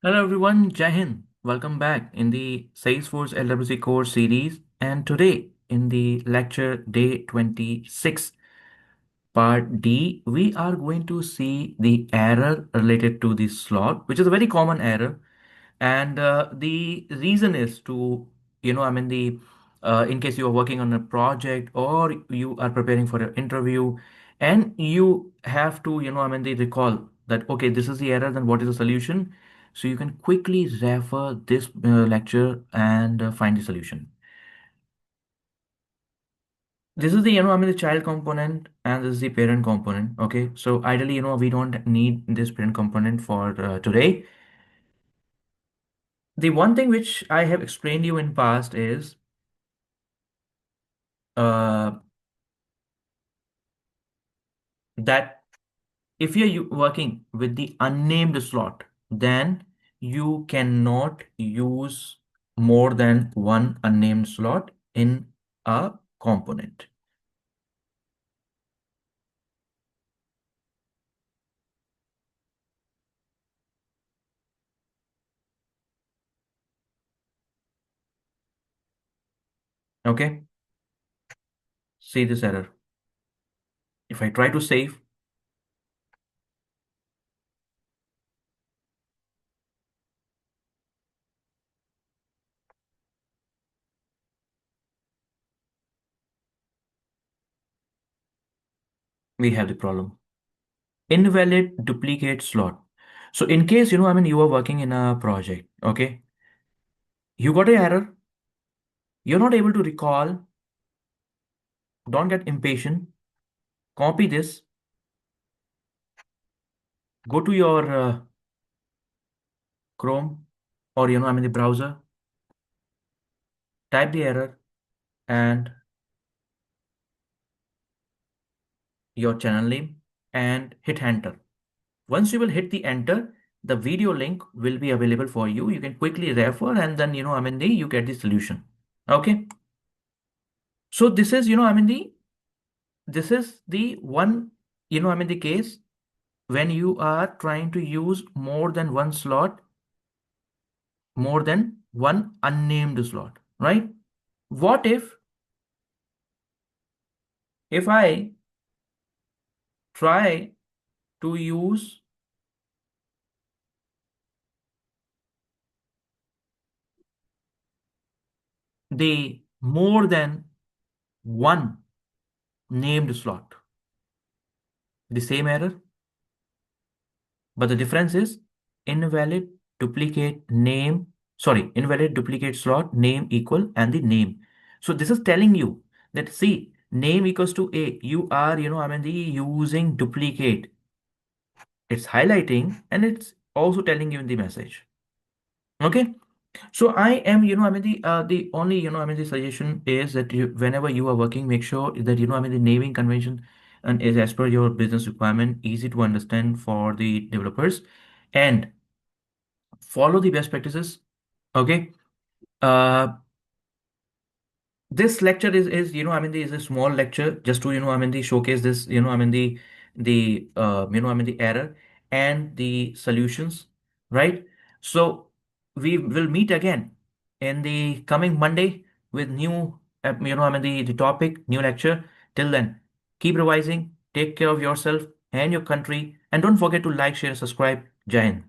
Hello everyone, Jai Hind. Welcome back in the Salesforce LWC course series, and today in the lecture day 26, part D, we are going to see the error related to the slot, which is a very common error. And the reason is to, in case you are working on a project or you are preparing for an interview, and you have to, they recall that, okay, this is the error, then what is the solution? So you can quickly refer this lecture and find the solution. This is the, the child component and this is the parent component. Okay. So ideally, we don't need this parent component for today. The one thing which I have explained you in past is uh, that if you're working with the unnamed slot, then you cannot use more than one unnamed slot in a component. Okay. See this error. If I try to save, we have the problem. Invalid duplicate slot. So in case, you are working in a project, okay, you got an error, you're not able to recall, don't get impatient, copy this, go to your Chrome or, the browser, type the error and your channel name and hit enter. Once you will hit the enter, the video link will be available for you. You can quickly refer and then, you get the solution. Okay. So this is, this is the one, the case when you are trying to use more than one slot, more than one unnamed slot, right? What if I try to use the more than one named slot? The same error, but the difference is invalid duplicate name, sorry, invalid duplicate slot name equal and the name. So this is telling you that see, name equals to A. You are, the using duplicate. It's highlighting and it's also telling you in the message. Okay. So I am, the only, the suggestion is that you, whenever you are working, make sure that, the naming convention and is as per your business requirement, easy to understand for the developers and follow the best practices. Okay. Uh, this lecture is is a small lecture just to the showcase this the error and the solutions, right? So we will meet again in the coming Monday with new the topic, new lecture. Till then, keep revising, take care of yourself and your country, and don't forget to like, share, subscribe. Jai Hind.